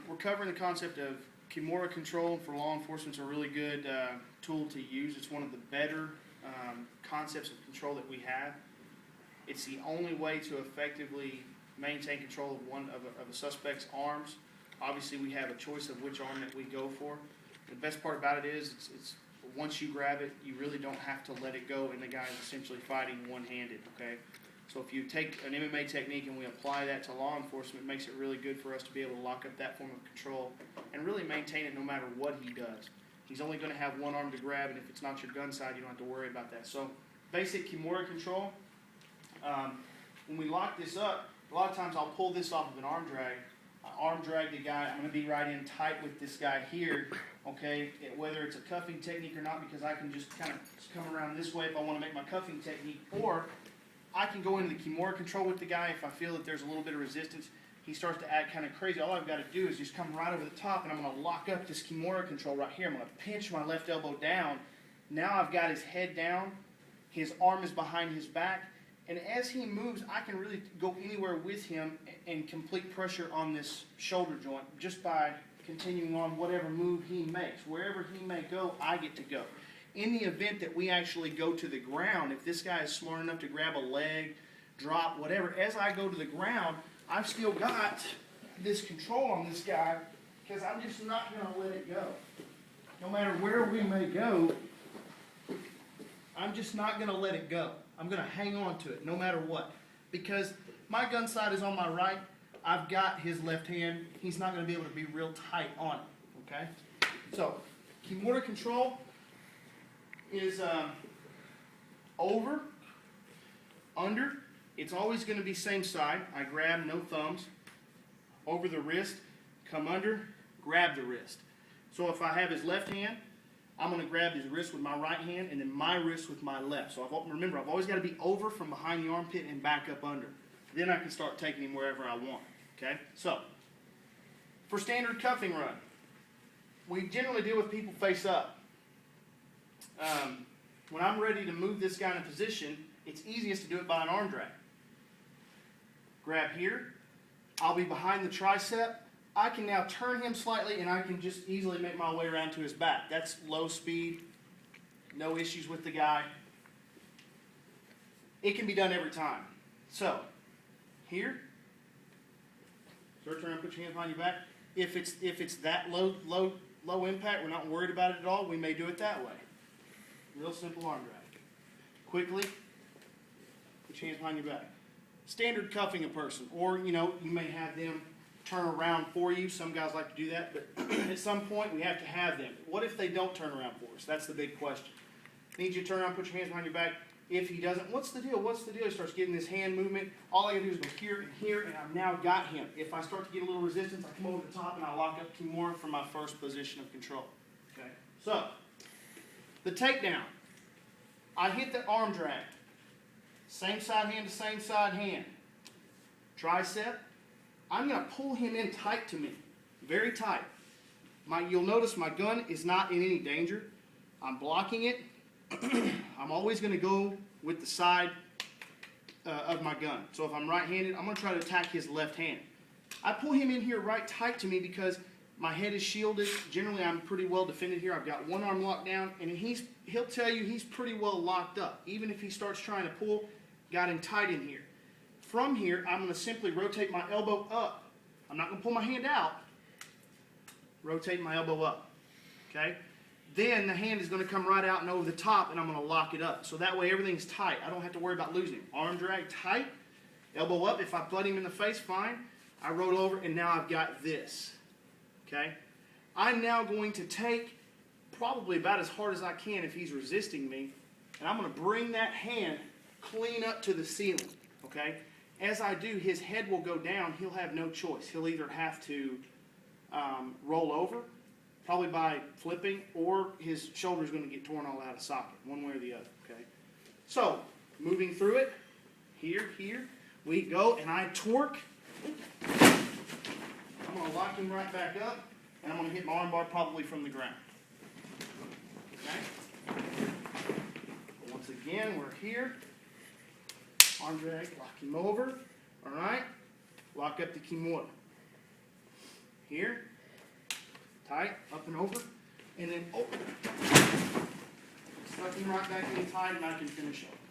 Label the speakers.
Speaker 1: we're covering the concept of kimura control for law enforcement. It's a really good tool to use. It's one of the better concepts of control that we have. It's the only way to effectively maintain control of one of a suspect's arms. Obviously, we have a choice of which arm that we go for. The best part about it is it's once you grab it, you really don't have to let it go, and the guy is essentially fighting one-handed, okay? So if you take an MMA technique and we apply that to law enforcement, it makes it really good for us to be able to lock up that form of control and really maintain it no matter what he does. He's only going to have one arm to grab, and if it's not your gun side, you don't have to worry about that. So basic kimura control, when we lock this up, a lot of times I'll pull this off of an arm drag. Arm drag the guy. I'm going to be right in tight with this guy here, okay, whether it's a cuffing technique or not, because I can just kind of come around this way if I want to make my cuffing technique, or I can go into the kimura control with the guy if I feel that there's a little bit of resistance. He starts to act kind of crazy. All I've got to do is just come right over the top, and I'm going to lock up this kimura control right here. I'm going to pinch my left elbow down. Now I've got his head down. His arm is behind his back. And as he moves, I can really go anywhere with him and complete pressure on this shoulder joint just by continuing on whatever move he makes. Wherever he may go, I get to go. In the event that we actually go to the ground, if this guy is smart enough to grab a leg, drop, whatever, as I go to the ground, I've still got this control on this guy because I'm just not going to let it go. No matter where we may go, I'm just not going to let it go. I'm going to hang on to it no matter what. Because my gun side is on my right, I've got his left hand. He's not going to be able to be real tight on it. Okay? So, kimura control is over, under. It's always going to be same side. I grab, no thumbs. Over the wrist, come under, grab the wrist. So if I have his left hand, I'm going to grab his wrist with my right hand and then my wrist with my left. So remember, I've always got to be over from behind the armpit and back up under. Then I can start taking him wherever I want. Okay? So, for standard cuffing run, we generally deal with people face up. When I'm ready to move this guy in a position, it's easiest to do it by an arm drag. Grab here. I'll be behind the tricep. I can now turn him slightly, and I can just easily make my way around to his back. That's low speed, no issues with the guy. It can be done every time. So, here, start turning, put your hands behind your back. If it's that low impact, we're not worried about it at all, we may do it that way. Real simple arm drag. Quickly, put your hands behind your back. Standard cuffing a person, or you may have them turn around for you. Some guys like to do that, but at some point we have to have them. What if they don't turn around for us? That's the big question. Need you to turn around, put your hands behind your back. If he doesn't, what's the deal? What's the deal? He starts getting this hand movement. All I gotta do is go here, and I've now got him. If I start to get a little resistance, I come over the top and I lock up kimura for my first position of control. Okay. So, the takedown. I hit the arm drag. Same side hand to same side hand. Tricep. I'm going to pull him in tight to me, very tight. You'll notice my gun is not in any danger. I'm blocking it. I'm always going to go with the side of my gun. So if I'm right-handed, I'm going to try to attack his left hand. I pull him in here right tight to me because my head is shielded. Generally, I'm pretty well defended here. I've got one arm locked down, and he'll tell you he's pretty well locked up. Even if he starts trying to pull, got him tight in here. From here, I'm going to simply rotate my elbow up. I'm not going to pull my hand out. Rotate my elbow up. Okay? Then the hand is going to come right out and over the top, and I'm going to lock it up. So that way everything's tight. I don't have to worry about losing it. Arm drag tight. Elbow up. If I butt him in the face, fine. I roll over, and now I've got this. Okay? I'm now going to take probably about as hard as I can if he's resisting me, and I'm going to bring that hand clean up to the ceiling. Okay? As I do, his head will go down. He'll have no choice. He'll either have to roll over, probably by flipping, or his shoulder's going to get torn all out of socket, one way or the other. Okay. So, moving through it, here, we go, and I torque. I'm going to lock him right back up, and I'm going to hit my arm bar probably from the ground. Okay. Once again, we're here. Arm drag, lock him over. All right. Lock up the kimura. here, tight, up and over, and then open. Suck him right back in tight, and I can finish up.